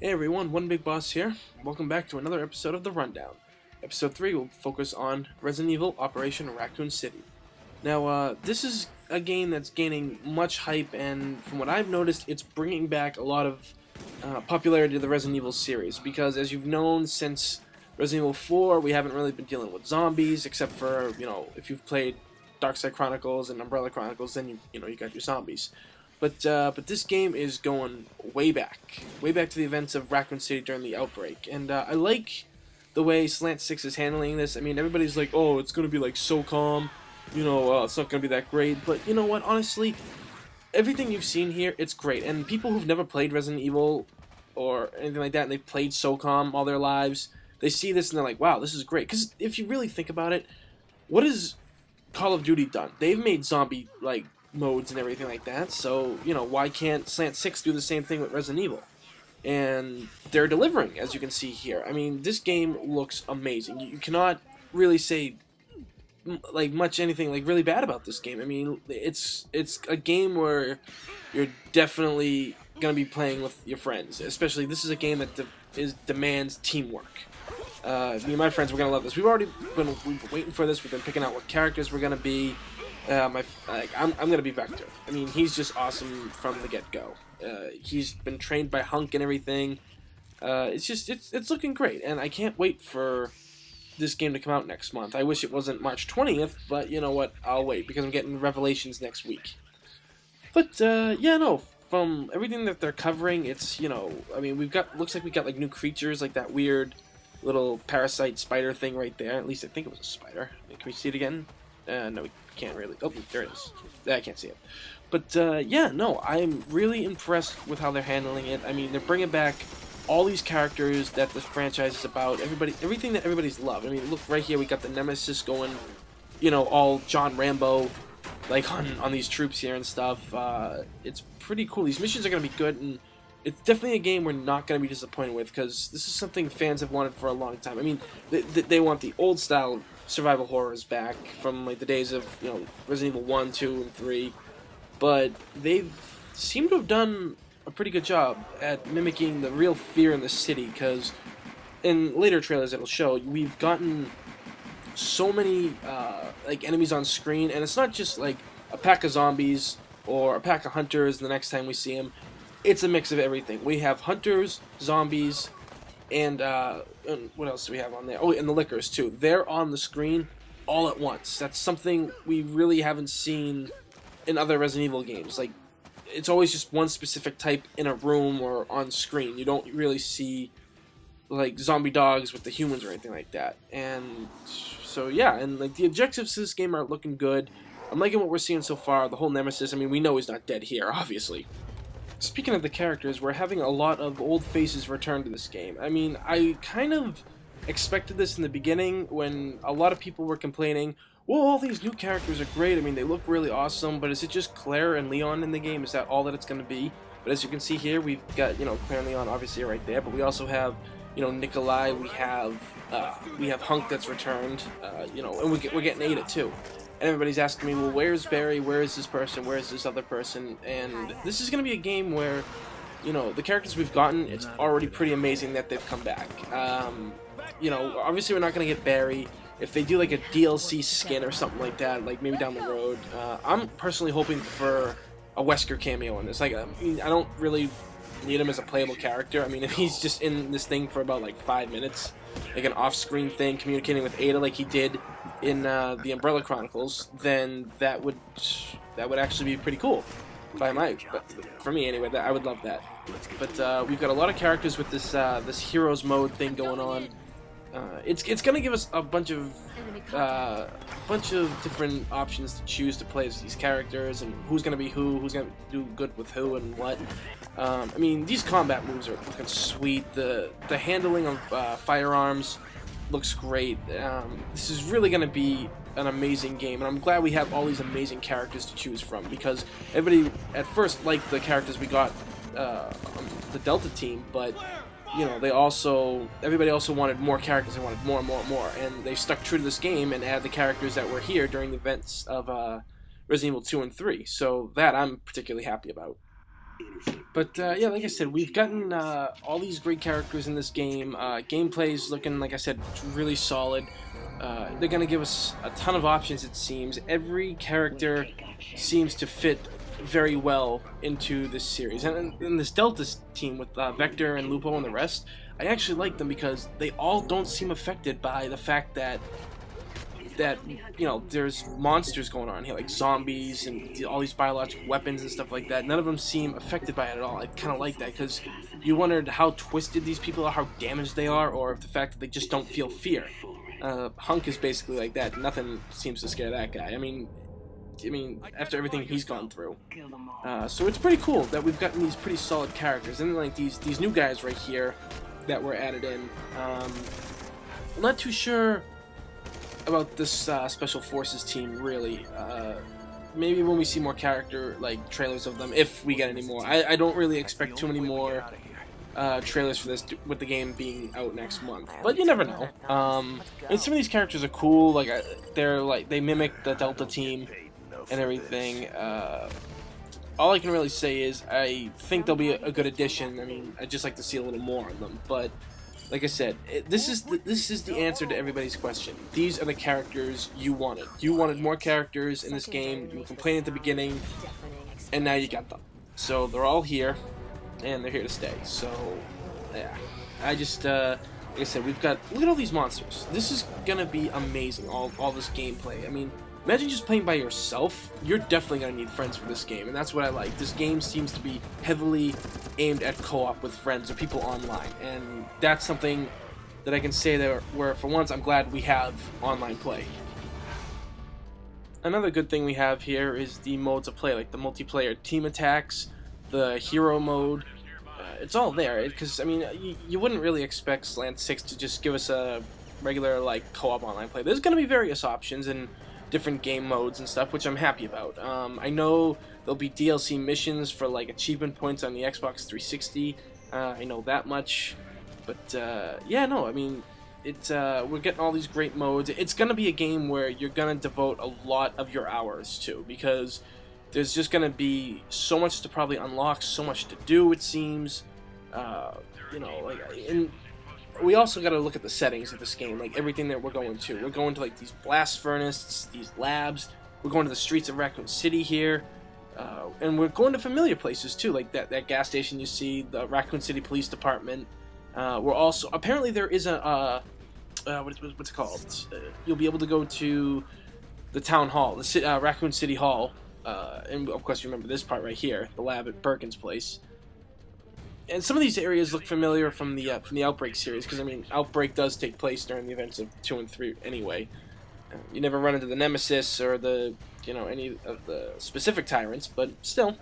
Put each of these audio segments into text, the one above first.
Hey everyone, One Big Boss here. Welcome back to another episode of The Rundown. Episode 3 will focus on Resident Evil Operation Raccoon City. Now, this is a game that's gaining much hype, and from what I've noticed, it's bringing back a lot of popularity to the Resident Evil series, because as you've known since Resident Evil 4, we haven't really been dealing with zombies, except for, if you've played Darkside Chronicles and Umbrella Chronicles, then you got your zombies. But this game is going way back to the events of Raccoon City during the outbreak, and I like the way Slant 6 is handling this. I mean, everybody's like, oh, it's gonna be like SOCOM, it's not gonna be that great, but you know what, honestly, everything you've seen here, it's great, and people who've never played Resident Evil or anything like that, and they've played SOCOM all their lives, they see this and they're like, wow, this is great, because if you really think about it, what has Call of Duty done? They've made zombie, modes and everything like that, so, why can't Slant 6 do the same thing with Resident Evil? And they're delivering, as you can see here. I mean, this game looks amazing. You cannot really say, much anything, really bad about this game. I mean, it's a game where you're definitely gonna be playing with your friends, especially this is a game that demands teamwork. Me and my friends, we're gonna love this. We've been waiting for this. We've been picking out what characters we're gonna be. I'm gonna be Vector. I mean, he's just awesome from the get-go. He's been trained by Hunk and everything. It's looking great, and I can't wait for this game to come out next month. I wish it wasn't March 20th, but you know what? I'll wait because I'm getting Revelations next week. But yeah, no. From everything that they're covering, it's I mean, looks like we got new creatures, like that weird little parasite spider thing right there. At least I think it was a spider. Can we see it again? No, we can't really. Oh, there it is. I can't see it. But, yeah, no, I'm really impressed with how they're handling it. I mean, they're bringing back all these characters that the franchise is about. Everything that everybody's loved. I mean, look, right here, we got the Nemesis going, all John Rambo, on these troops here and stuff. It's pretty cool. These missions are going to be good, and it's definitely a game we're not going to be disappointed with, because this is something fans have wanted for a long time. I mean, they want the old-style survival horrors back from the days of Resident Evil 1, 2, and 3, but they've seemed to have done a pretty good job at mimicking the real fear in the city, because in later trailers it'll show we've gotten so many enemies on screen, and it's not just a pack of zombies or a pack of hunters the next time we see them. It's a mix of everything. We have hunters, zombies, and what else do we have on there? Oh, and the lickers, too. They're on the screen all at once. That's something we really haven't seen in other Resident Evil games. It's always just one specific type in a room or on screen. You don't really see, zombie dogs with the humans or anything like that. And so, yeah, and, the objectives to this game are looking good. I'm liking what we're seeing so far. The whole Nemesis, I mean, we know he's not dead here, obviously. Speaking of the characters, we're having a lot of old faces return to this game. I mean, I kind of expected this in the beginning when a lot of people were complaining, well, all these new characters are great, I mean, they look really awesome, but is it just Claire and Leon in the game? Is that all that it's going to be? But as you can see here, we've got, Claire and Leon obviously right there, but we also have, Nikolai, we have Hunk that's returned, and we're getting Ada too. And everybody's asking me, well, where's Barry? Where is this person? Where is this other person? And this is going to be a game where, the characters we've gotten, it's already pretty amazing that they've come back. Obviously we're not going to get Barry. If they do a DLC skin or something like that, maybe down the road, I'm personally hoping for a Wesker cameo in this. I don't really need him as a playable character. I mean, if he's just in this thing for about 5 minutes, an off-screen thing, communicating with Ada like he did in the Umbrella Chronicles, then that would actually be pretty cool. But for me anyway, I would love that. But we've got a lot of characters with this this heroes mode thing going on. It's gonna give us a bunch of different options to choose to play as these characters, and who's gonna be who's gonna do good with who and what. I mean, these combat moves are looking sweet. The handling of firearms looks great. This is really gonna be an amazing game, and I'm glad we have all these amazing characters to choose from, because everybody at first liked the characters we got on the Delta team, but everybody also wanted more characters. They wanted more and more and more, and they stuck true to this game and added the characters that were here during the events of Resident Evil 2 and 3. So that I'm particularly happy about. But yeah, like I said, we've gotten all these great characters in this game. Gameplay's looking, like I said, really solid. They're going to give us a ton of options, it seems. Every character seems to fit very well into this series. And this Delta team with Vector and Lupo and the rest, I actually like them because they all don't seem affected by the fact that there's monsters going on here, like zombies and all these biological weapons and stuff like that. None of them seem affected by it at all. I kind of like that, because you wondered how twisted these people are, how damaged they are, or if the fact that they just don't feel fear. Hunk is basically like that. Nothing seems to scare that guy. I mean, after everything he's gone through. So it's pretty cool that we've gotten these pretty solid characters, and then like these new guys right here that were added in. I'm not too sure about this Special Forces team, really. Maybe when we see more character, like, trailers of them, if we get any more. I don't really expect too many more trailers for this, with the game being out next month. But you never know. And some of these characters are cool. Like, they mimic the Delta team and everything. All I can really say is I think they'll be a good addition. I mean, I'd just like to see a little more of them, but like I said, this is the answer to everybody's question. These are the characters you wanted. You wanted more characters in this game. You were complaining at the beginning, and now you got them. So they're all here, and they're here to stay. So, yeah. I just, like I said, look at all these monsters. This is gonna be amazing, all this gameplay. I mean, imagine just playing by yourself. You're definitely going to need friends for this game, and that's what I like. This game seems to be heavily aimed at co-op with friends or people online, and that's something that I can say where for once I'm glad we have online play. Another good thing we have here is the modes of play, like the multiplayer team attacks, the hero mode. It's all there, because I mean, you wouldn't really expect Slant 6 to just give us a regular like co-op online play. There's going to be various options and different game modes and stuff, which I'm happy about. I know there'll be DLC missions for like achievement points on the Xbox 360. I know that much, but yeah, no, I mean, we're getting all these great modes. It's gonna be a game where you're gonna devote a lot of your hours to, because there's just gonna be so much to probably unlock, so much to do. It seems, we also got to look at the settings of this game, like everything that we're going to. We're going to like these blast furnaces, these labs. We're going to the streets of Raccoon City here, and we're going to familiar places too, like that gas station you see, the Raccoon City Police Department. We're also, apparently there is a what's it called? You'll be able to go to the town hall, the Raccoon City Hall, and of course you remember this part right here, the lab at Birkin's place. And some of these areas look familiar from the Outbreak series, because I mean, Outbreak does take place during the events of 2 and 3 anyway. You never run into the Nemesis or any of the specific tyrants, but still.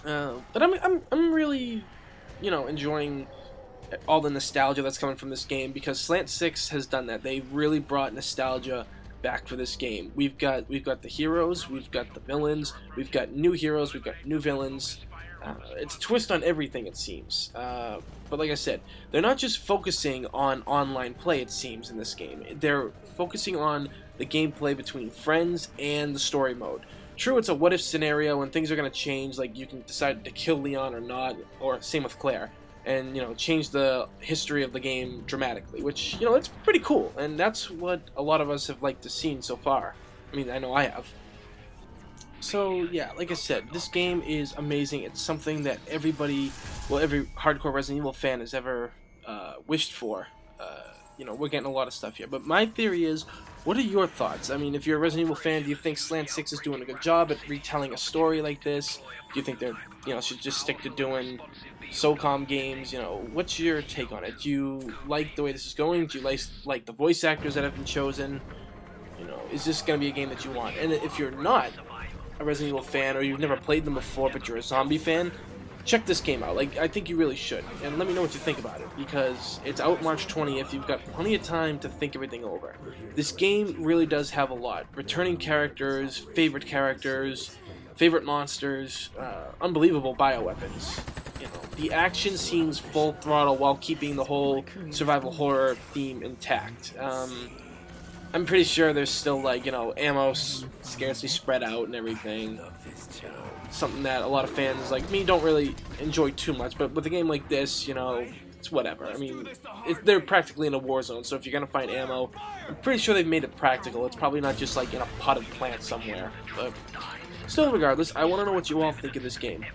But I'm really, enjoying all the nostalgia that's coming from this game, because Slant 6 has done that. They really brought nostalgia back for this game. We've got the heroes, we've got the villains, we've got new heroes, we've got new villains. It's a twist on everything, it seems. But like I said, they're not just focusing on online play, it seems, in this game. They're focusing on the gameplay between friends and the story mode. True, it's a what-if scenario, and things are going to change, like you can decide to kill Leon or not, or same with Claire, and, change the history of the game dramatically, which, it's pretty cool, and that's what a lot of us have liked to see so far. I mean, I know I have. So, yeah, like I said, this game is amazing. It's something that every hardcore Resident Evil fan has ever wished for. We're getting a lot of stuff here. But my theory is, what are your thoughts? I mean, if you're a Resident Evil fan, do you think Slant 6 is doing a good job at retelling a story like this? Do you think they're, should just stick to doing SOCOM games? What's your take on it? Do you like the way this is going? Do you like the voice actors that have been chosen? Is this going to be a game that you want? And if you're not a Resident Evil fan, or you've never played them before but you're a zombie fan, check this game out. I think you really should, and let me know what you think about it, because it's out March 20th. You've got plenty of time to think everything over. This game really does have a lot. Returning characters, favorite monsters, unbelievable bioweapons. The action seems full throttle while keeping the whole survival horror theme intact. I'm pretty sure there's still, ammo scarcely spread out and everything. something that a lot of fans like me don't really enjoy too much. But with a game like this, you know, it's whatever. I mean, they're practically in a war zone, so if you're gonna find ammo, I'm pretty sure they've made it practical. It's probably not just like in a potted plant somewhere. But still, regardless, I want to know what you all think of this game.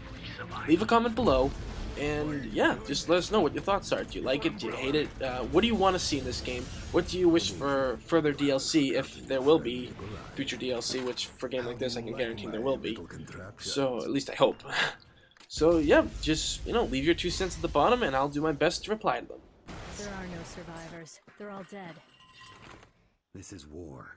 Leave a comment below, and yeah, just let us know what your thoughts are. Do you like it? Do you hate it? What do you want to see in this game? What do you wish for further DLC, if there will be future DLC, which for a game like this I can guarantee there will be. So, at least I hope. So yeah, just, you know, leave your 2 cents at the bottom and I'll do my best to reply to them. There are no survivors. They're all dead. This is war.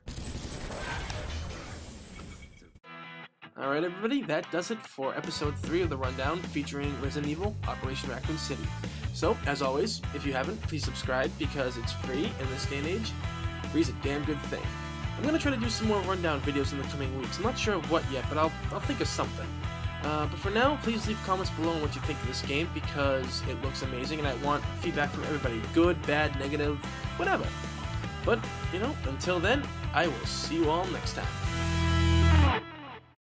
Alright everybody, that does it for episode 3 of the Rundown featuring Resident Evil Operation Raccoon City. So, as always, if you haven't, please subscribe because it's free in this day and age. Free's a damn good thing. I'm going to try to do some more Rundown videos in the coming weeks. I'm not sure of what yet, but I'll think of something. But for now, please leave comments below on what you think of this game because it looks amazing and I want feedback from everybody. Good, bad, negative, whatever. But, you know, until then, I will see you all next time.